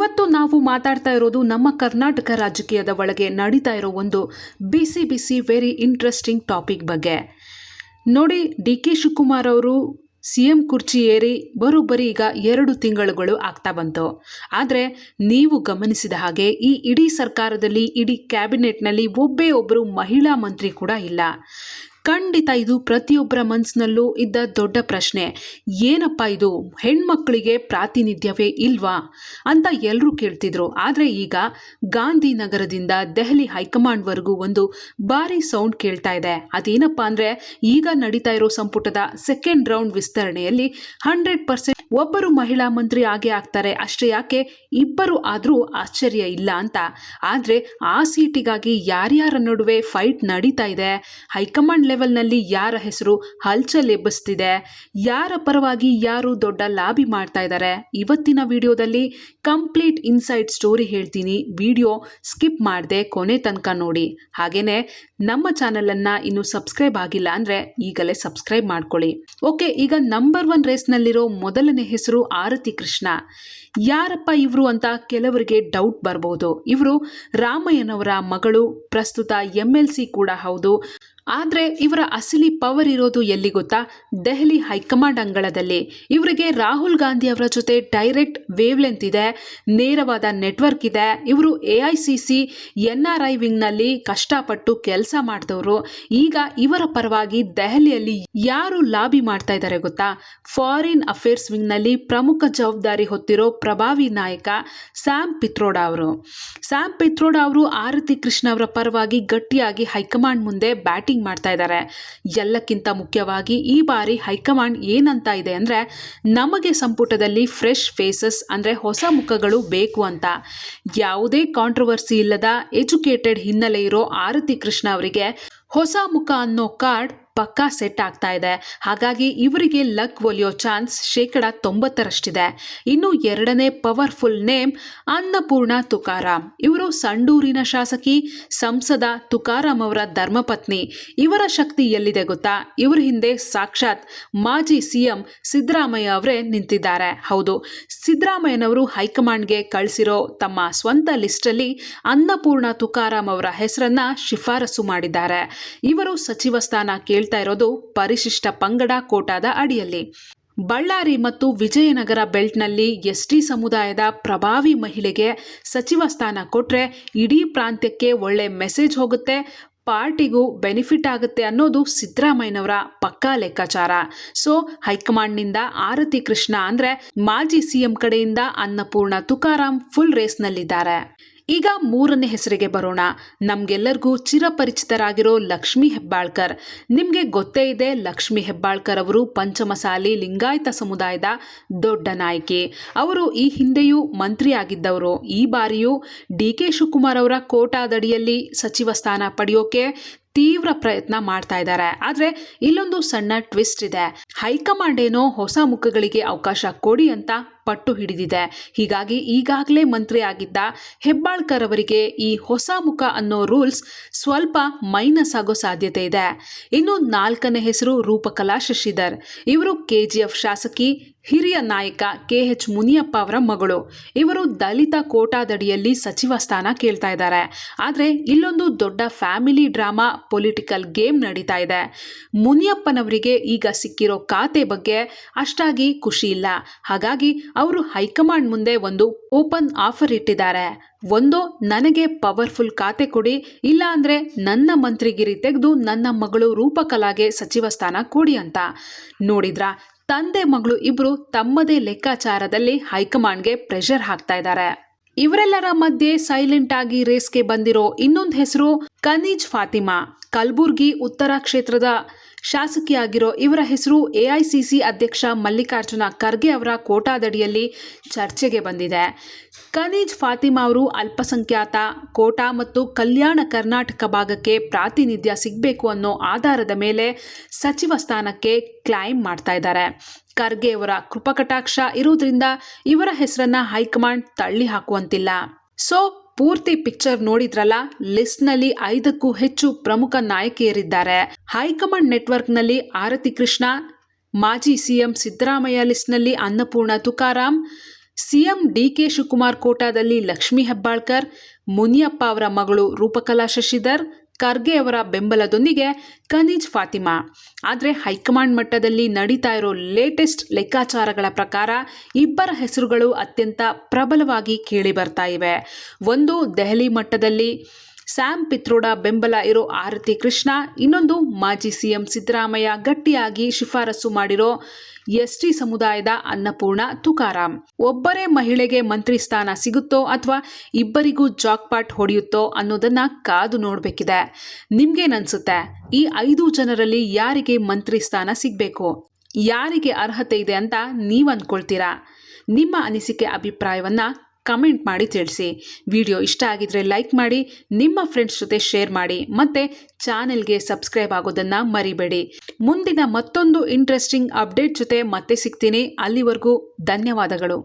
ಇವತ್ತು ನಾವು ಮಾತಾಡ್ತಾ ಇರೋದು ನಮ್ಮ ಕರ್ನಾಟಕ ರಾಜಕೀಯದ ಒಳಗೆ ನಡೀತಾ ಇರೋ ಒಂದು ಬಿಸಿ ಬಿಸಿ ವೆರಿ ಇಂಟ್ರೆಸ್ಟಿಂಗ್ ಟಾಪಿಕ್ ಬಗ್ಗೆ. ನೋಡಿ, ಡಿ.ಕೆ. ಶಿವಕುಮಾರ್ ಅವರು CM ಕುರ್ಚಿ ಏರಿ ಬರೋಬ್ಬರಿ ಈಗ 2 ತಿಂಗಳುಗಳು ಆಗ್ತಾ ಬಂತು. ಆದರೆ ನೀವು ಗಮನಿಸಿದ ಹಾಗೆ ಈ ಇಡೀ ಸರ್ಕಾರದಲ್ಲಿ, ಇಡೀ ಕ್ಯಾಬಿನೆಟ್ನಲ್ಲಿ ಒಬ್ಬರು ಮಹಿಳಾ ಮಂತ್ರಿ ಕೂಡ ಇಲ್ಲ. ಖಂಡಿತ ಇದು ಪ್ರತಿಯೊಬ್ಬರ ಮನಸ್ಸಿನಲ್ಲೂ ಇದ್ದ ದೊಡ್ಡ ಪ್ರಶ್ನೆ. ಏನಪ್ಪ ಇದು, ಹೆಣ್ಮಕ್ಳಿಗೆ ಪ್ರಾತಿನಿಧ್ಯವೇ ಇಲ್ವಾ ಅಂತ ಎಲ್ಲರೂ ಕೇಳ್ತಿದ್ರು. ಆದರೆ ಈಗ ಗಾಂಧಿನಗರದಿಂದ ದೆಹಲಿ ಹೈಕಮಾಂಡ್ವರೆಗೂ ಒಂದು ಭಾರಿ ಸೌಂಡ್ ಕೇಳ್ತಾ ಇದೆ. ಅದೇನಪ್ಪ ಅಂದರೆ, ಈಗ ನಡೀತಾ ಇರೋ ಸಂಪುಟದ ಸೆಕೆಂಡ್ ರೌಂಡ್ ವಿಸ್ತರಣೆಯಲ್ಲಿ 100% ಒಬ್ಬರು ಮಹಿಳಾ ಮಂತ್ರಿ ಆಗೇ ಆಗ್ತಾರೆ. ಅಷ್ಟೇ ಯಾಕೆ, ಇಬ್ಬರು ಆದರೂ ಆಶ್ಚರ್ಯ ಇಲ್ಲ ಅಂತ. ಆದರೆ ಆ ಸೀಟಿಗಾಗಿ ಯಾರ್ಯಾರ ನಡುವೆ ಫೈಟ್ ನಡೀತಾ ಇದೆ, ಹೈಕಮಾಂಡ್ ಲೆವೆಲ್ನಲ್ಲಿ ಯಾರ ಹೆಸರು ಹಲ್ಚಲ್ ಎಬ್ಬಿಸ್ತಿದೆ, ಯಾರ ಪರವಾಗಿ ಯಾರು ದೊಡ್ಡ ಲಾಬಿ ಮಾಡ್ತಾ ಇದ್ದಾರೆ, ಇವತ್ತಿನ ವಿಡಿಯೋದಲ್ಲಿ ಕಂಪ್ಲೀಟ್ ಇನ್ಸೈಡ್ ಸ್ಟೋರಿ ಹೇಳ್ತೀನಿ. ವಿಡಿಯೋ ಸ್ಕಿಪ್ ಮಾಡದೆ ಕೊನೆ ತನಕ ನೋಡಿ. ಹಾಗೇನೆ ನಮ್ಮ ಚಾನಲನ್ನು ಇನ್ನೂ ಸಬ್ಸ್ಕ್ರೈಬ್ ಆಗಿಲ್ಲ ಅಂದರೆ ಈಗಲೇ ಸಬ್ಸ್ಕ್ರೈಬ್ ಮಾಡ್ಕೊಳ್ಳಿ. ಓಕೆ, ಈಗ ನಂಬರ್ 1 ರೇಸ್ನಲ್ಲಿರೋ ಮೊದಲನೇ ಹೆಸರು ಆರತಿ ಕೃಷ್ಣ. ಯಾರಪ್ಪ ಇವರು ಅಂತ ಕೆಲವರಿಗೆ ಡೌಟ್ ಬರ್ಬೋದು. ಇವರು ರಾಮಯ್ಯನವರ ಮಗಳು, ಪ್ರಸ್ತುತ MLC ಕೂಡ ಹೌದು. ಆದರೆ ಇವರ ಅಸಲಿ ಪವರ್ ಇರೋದು ಎಲ್ಲಿ ಗೊತ್ತಾ? ದೆಹಲಿ ಹೈಕಮಾಂಡ್ ಅಂಗಳದಲ್ಲಿ. ಇವರಿಗೆ ರಾಹುಲ್ ಗಾಂಧಿ ಅವರ ಜೊತೆ ಡೈರೆಕ್ಟ್ ವೇವ್ ಲೆಂತ್ ಇದೆ, ನೇರವಾದ ನೆಟ್ವರ್ಕ್ ಇದೆ. ಇವರು AICC NRI ವಿಂಗ್ನಲ್ಲಿ ಕಷ್ಟಪಟ್ಟು ಕೆಲಸ ಮಾಡಿದವರು. ಈಗ ಇವರ ಪರವಾಗಿ ದೆಹಲಿಯಲ್ಲಿ ಯಾರು ಲಾಬಿ ಮಾಡ್ತಾ ಇದ್ದಾರೆ ಗೊತ್ತಾ? ಫಾರಿನ್ ಅಫೇರ್ಸ್ ವಿಂಗ್ನಲ್ಲಿ ಪ್ರಮುಖ ಜವಾಬ್ದಾರಿ ಹೊತ್ತಿರೋ ಪ್ರಭಾವಿ ನಾಯಕ ಸ್ಯಾಮ್ ಪಿತ್ರೋಡಾ ಅವರು. ಸ್ಯಾಮ್ ಪಿತ್ರೋಡಾ ಅವರು ಆರತಿ ಕೃಷ್ಣ ಅವರ ಪರವಾಗಿ ಗಟ್ಟಿಯಾಗಿ ಹೈಕಮಾಂಡ್ ಮುಂದೆ ಬ್ಯಾಟಿಂಗ್ ಮಾಡ್ತಾ ಇದ್ದಾರೆ. ಎಲ್ಲಕ್ಕಿಂತ ಮುಖ್ಯವಾಗಿ ಈ ಬಾರಿ ಹೈಕಮಾಂಡ್ ಏನಂತ ಇದೆ ಅಂದ್ರೆ, ನಮಗೆ ಸಂಪುಟದಲ್ಲಿ ಫ್ರೆಶ್ ಫೇಸಸ್ ಅಂದ್ರೆ ಹೊಸ ಮುಖಗಳು ಬೇಕು ಅಂತ. ಯಾವುದೇ ಕಾಂಟ್ರವರ್ಸಿ ಇಲ್ಲದ ಎಜುಕೇಟೆಡ್ ಹಿನ್ನೆಲೆ ಇರೋ ಆರತಿ ಕೃಷ್ಣ ಅವರಿಗೆ ಹೊಸ ಮುಖ ಅನ್ನೋ ಕಾರ್ಡ್ ಪಕ್ಕಾ ಸೆಟ್ ಆಗ್ತಾ ಇದೆ. ಹಾಗಾಗಿ ಇವರಿಗೆ ಲಕ್ ಒಲಿಯೋ ಚಾನ್ಸ್ 90%ರಷ್ಟಿದೆ. ಇನ್ನು ಎರಡನೇ ಪವರ್ಫುಲ್ ನೇಮ್ ಅನ್ನಪೂರ್ಣ ತುಕಾರಾಮ್. ಇವರು ಸಂಡೂರಿನ ಶಾಸಕಿ, ಸಂಸದ ತುಕಾರಾಮ್ ಅವರ ಧರ್ಮಪತ್ನಿ. ಇವರ ಶಕ್ತಿ ಎಲ್ಲಿದೆ ಗೊತ್ತಾ? ಇವರ ಹಿಂದೆ ಸಾಕ್ಷಾತ್ ಮಾಜಿ CM ಸಿದ್ದರಾಮಯ್ಯ ಅವರೇ ನಿಂತಿದ್ದಾರೆ. ಹೌದು, ಸಿದ್ದರಾಮಯ್ಯನವರು ಹೈಕಮಾಂಡ್ಗೆ ಕಳಿಸಿರೋ ತಮ್ಮ ಸ್ವಂತ ಲಿಸ್ಟಲ್ಲಿ ಅನ್ನಪೂರ್ಣ ತುಕಾರಾಮ್ ಅವರ ಹೆಸರನ್ನ ಶಿಫಾರಸು ಮಾಡಿದ್ದಾರೆ. ಇವರು ಸಚಿವ ಸ್ಥಾನ ಕೇಳ್ತಾ ಇರೋದು ಪರಿಶಿಷ್ಟ ಪಂಗಡ ಕೋಟಾದ ಅಡಿಯಲ್ಲಿ. ಬಳ್ಳಾರಿ ಮತ್ತು ವಿಜಯನಗರ ಬೆಲ್ಟ್ನಲ್ಲಿ ST ಸಮುದಾಯದ ಪ್ರಭಾವಿ ಮಹಿಳೆಗೆ ಸಚಿವ ಸ್ಥಾನ ಕೊಟ್ರೆ ಇಡೀ ಪ್ರಾಂತ್ಯಕ್ಕೆ ಒಳ್ಳೆ ಮೆಸೇಜ್ ಹೋಗುತ್ತೆ, ಪಾರ್ಟಿಗೂ ಬೆನಿಫಿಟ್ ಆಗುತ್ತೆ ಅನ್ನೋದು ಸಿದ್ದರಾಮಯ್ಯನವರ ಪಕ್ಕಾ ಲೆಕ್ಕಾಚಾರ. ಸೊ ಹೈಕಮಾಂಡ್ನಿಂದ ಆರತಿ ಕೃಷ್ಣ ಅಂದ್ರೆ ಮಾಜಿ CM ಕಡೆಯಿಂದ ಅನ್ನಪೂರ್ಣ ತುಕಾರಾಮ್ ಫುಲ್ ರೇಸ್ನಲ್ಲಿದ್ದಾರೆ. ಈಗ ಮೂರನೇ ಹೆಸರಿಗೆ ಬರೋಣ. ನಮ್ಗೆಲ್ಲರಿಗೂ ಚಿರಪರಿಚಿತರಾಗಿರೋ ಲಕ್ಷ್ಮೀ ಹೆಬ್ಬಾಳ್ಕರ್. ನಿಮಗೆ ಗೊತ್ತೇ ಇದೆ, ಲಕ್ಷ್ಮೀ ಹೆಬ್ಬಾಳ್ಕರ್ ಅವರು ಪಂಚಮಸಾಲಿ ಲಿಂಗಾಯತ ಸಮುದಾಯದ ದೊಡ್ಡ ನಾಯಕಿ. ಅವರು ಈ ಹಿಂದೆಯೂ ಮಂತ್ರಿ ಆಗಿದ್ದವರು. ಈ ಬಾರಿಯೂ ಡಿ.ಕೆ. ಶಿವಕುಮಾರ್ ಅವರ ಕೋಟಾದಡಿಯಲ್ಲಿ ಸಚಿವ ಸ್ಥಾನ ಪಡೆಯೋಕೆ ತೀವ್ರ ಪ್ರಯತ್ನ ಮಾಡ್ತಾ ಇದ್ದಾರೆ. ಆದರೆ ಇಲ್ಲೊಂದು ಸಣ್ಣ ಟ್ವಿಸ್ಟ್ ಇದೆ. ಹೈಕಮಾಂಡ್ ಏನೋ ಹೊಸ ಮುಖಗಳಿಗೆ ಅವಕಾಶ ಕೊಡಿ ಅಂತ ಪಟ್ಟು ಹಿಡಿದಿದೆ. ಹೀಗಾಗಿ ಈಗಾಗಲೇ ಮಂತ್ರಿ ಆಗಿದ್ದ ಹೆಬ್ಬಾಳ್ಕರ್ ಅವರಿಗೆ ಈ ಹೊಸ ಮುಖ ಅನ್ನೋ ರೂಲ್ಸ್ ಸ್ವಲ್ಪ ಮೈನಸ್ ಆಗೋ ಸಾಧ್ಯತೆ ಇದೆ. ಇನ್ನು 4ನೇ ಹೆಸರು ರೂಪಕಲಾ ಶಶಿಧರ್. ಇವರು KGF ಶಾಸಕಿ, ಹಿರಿಯ ನಾಯಕ KH ಮುನಿಯಪ್ಪ ಅವರ ಮಗಳು. ಇವರು ದಲಿತ ಕೋಟಾದಡಿಯಲ್ಲಿ ಸಚಿವ ಸ್ಥಾನ ಕೇಳ್ತಾ ಇದ್ದಾರೆ. ಆದರೆ ಇಲ್ಲೊಂದು ದೊಡ್ಡ ಫ್ಯಾಮಿಲಿ ಡ್ರಾಮಾ, ಪೊಲಿಟಿಕಲ್ ಗೇಮ್ ನಡೀತಾ ಇದೆ. ಮುನಿಯಪ್ಪನವರಿಗೆ ಈಗ ಸಿಕ್ಕಿರೋ ಖಾತೆ ಬಗ್ಗೆ ಅಷ್ಟಾಗಿ ಖುಷಿ ಇಲ್ಲ. ಹಾಗಾಗಿ ಅವರು ಹೈಕಮಾಂಡ್ ಮುಂದೆ ಒಂದು ಓಪನ್ ಆಫರ್ ಇಟ್ಟಿದ್ದಾರೆ. ಒಂದು, ನನಗೆ ಪವರ್ಫುಲ್ ಖಾತೆ ಕೊಡಿ, ಇಲ್ಲ ಅಂದ್ರೆ ನನ್ನ ಮಂತ್ರಿಗಿರಿ ತೆಗೆದು ನನ್ನ ಮಗಳು ರೂಪಕಲಾಗೆ ಸಚಿವ ಸ್ಥಾನ ಕೊಡಿ ಅಂತ. ನೋಡಿದ್ರಾ, ತಂದೆ ಮಗಳು ಇಬ್ರು ತಮ್ಮದೇ ಲೆಕ್ಕಾಚಾರದಲ್ಲಿ ಹೈಕಮಾಂಡ್ಗೆ ಪ್ರೆಷರ್ ಹಾಕ್ತಾ ಇದ್ದಾರೆ. ಇವರೆಲ್ಲರ ಮಧ್ಯೆ ಸೈಲೆಂಟ್ ಆಗಿ ರೇಸ್ಗೆ ಬಂದಿರೋ ಇನ್ನೊಂದು ಹೆಸರು ಕನೀಜ್ ಫಾತಿಮಾ. ಕಲಬುರ್ಗಿ ಉತ್ತರ ಕ್ಷೇತ್ರದ ಶಾಸಕಿಯಾಗಿರೋ ಇವರ ಹೆಸರು AICC ಅಧ್ಯಕ್ಷ ಮಲ್ಲಿಕಾರ್ಜುನ ಖರ್ಗೆ ಅವರ ಕೋಟಾದಡಿಯಲ್ಲಿ ಚರ್ಚೆಗೆ ಬಂದಿದೆ. ಕನೀಜ್ ಫಾತಿಮಾ ಅವರು ಅಲ್ಪಸಂಖ್ಯಾತ ಕೋಟಾ ಮತ್ತು ಕಲ್ಯಾಣ ಕರ್ನಾಟಕ ಭಾಗಕ್ಕೆ ಪ್ರಾತಿನಿಧ್ಯ ಸಿಗಬೇಕು ಅನ್ನೋ ಆಧಾರದ ಮೇಲೆ ಸಚಿವ ಸ್ಥಾನಕ್ಕೆ ಕ್ಲೈಮ್ ಮಾಡ್ತಾ ಇದ್ದಾರೆ. ಖರ್ಗೆ ಅವರ ಕೃಪಕಟಾಕ್ಷ ಇರೋದ್ರಿಂದ ಇವರ ಹೆಸರನ್ನ ಹೈಕಮಾಂಡ್ ತಳ್ಳಿ ಹಾಕುವಂತಿಲ್ಲ. ಸೊ ಪೂರ್ತಿ ಪಿಕ್ಚರ್ ನೋಡಿದ್ರಲ್ಲ, ಲಿಸ್ಟ್ನಲ್ಲಿ 5ಕ್ಕೂ ಹೆಚ್ಚು ಪ್ರಮುಖ ನಾಯಕಿಯರಿದ್ದಾರೆ. ಹೈಕಮಾಂಡ್ ನೆಟ್ವರ್ಕ್ನಲ್ಲಿ ಆರತಿ ಕೃಷ್ಣ, ಮಾಜಿ CM ಸಿದ್ದರಾಮಯ್ಯ ಲಿಸ್ಟ್ನಲ್ಲಿ ಅನ್ನಪೂರ್ಣ ತುಕಾರಾಮ್, ಸಿಎಂ ಡಿಕೆ ಶಿವಕುಮಾರ್ ಕೋಟಾದಲ್ಲಿ ಲಕ್ಷ್ಮೀ ಹೆಬ್ಬಾಳ್ಕರ್, ಮುನಿಯಪ್ಪ ಅವರ ಮಗಳು ರೂಪಕಲಾ ಶಶಿಧರ್, ಖರ್ಗೆ ಅವರ ಬೆಂಬಲದೊಂದಿಗೆ ಕನೀಜ್ ಫಾತಿಮಾ. ಆದರೆ ಹೈಕಮಾಂಡ್ ಮಟ್ಟದಲ್ಲಿ ನಡೀತಾ ಇರೋ ಲೇಟೆಸ್ಟ್ ಲೆಕ್ಕಾಚಾರಗಳ ಪ್ರಕಾರ ಇಬ್ಬರ ಹೆಸರುಗಳು ಅತ್ಯಂತ ಪ್ರಬಲವಾಗಿ ಕೇಳಿ ಬರ್ತಾ ಇವೆ. ಒಂದು, ದೆಹಲಿ ಮಟ್ಟದಲ್ಲಿ ಸ್ಯಾಮ್ ಪಿತ್ರೋಡಾ ಬೆಂಬಲ ಇರೋ ಆರತಿ ಕೃಷ್ಣ, ಇನ್ನೊಂದು ಮಾಜಿ ಸಿಎಂ ಸಿದ್ದರಾಮಯ್ಯ ಗಟ್ಟಿಯಾಗಿ ಶಿಫಾರಸು ಮಾಡಿರೋ ಎಸ್ಟಿ ಸಮುದಾಯದ ಅನ್ನಪೂರ್ಣ ತುಕಾರಾಂ. ಒಬ್ಬರೇ ಮಹಿಳೆಗೆ ಮಂತ್ರಿ ಸ್ಥಾನ ಸಿಗುತ್ತೋ ಅಥವಾ ಇಬ್ಬರಿಗೂ ಜಾಕ್ಪಾಟ್ ಹೊಡೆಯುತ್ತೋ ಅನ್ನೋದನ್ನ ಕಾದು ನೋಡಬೇಕಿದೆ. ನಿಮ್ಗೇನನ್ಸುತ್ತೆ? ಈ 5 ಜನರಲ್ಲಿ ಯಾರಿಗೆ ಮಂತ್ರಿ ಸ್ಥಾನ ಸಿಗಬೇಕು, ಯಾರಿಗೆ ಅರ್ಹತೆ ಇದೆ ಅಂತ ನೀವು ಅಂದ್ಕೊಳ್ತೀರಾ? ನಿಮ್ಮ ಅನಿಸಿಕೆ ಅಭಿಪ್ರಾಯವನ್ನ ಕಮೆಂಟ್ ಮಾಡಿ ತಿಳಿಸಿ. ವಿಡಿಯೋ ಇಷ್ಟ ಆಗಿದ್ರೆ ಲೈಕ್ ಮಾಡಿ, ನಿಮ್ಮ ಫ್ರೆಂಡ್ಸ್ ಜೊತೆ ಶೇರ್ ಮಾಡಿ, ಮತ್ತೆ ಚಾನೆಲ್ಗೆ ಸಬ್ಸ್ಕ್ರೈಬ್ ಆಗೋದನ್ನ ಮರಿಬೇಡಿ. ಮುಂದಿನ ಮತ್ತೊಂದು ಇಂಟ್ರೆಸ್ಟಿಂಗ್ ಅಪ್ಡೇಟ್ ಜೊತೆ ಮತ್ತೆ ಸಿಗ್ತೀನಿ. ಅಲ್ಲಿವರೆಗೂ ಧನ್ಯವಾದಗಳು.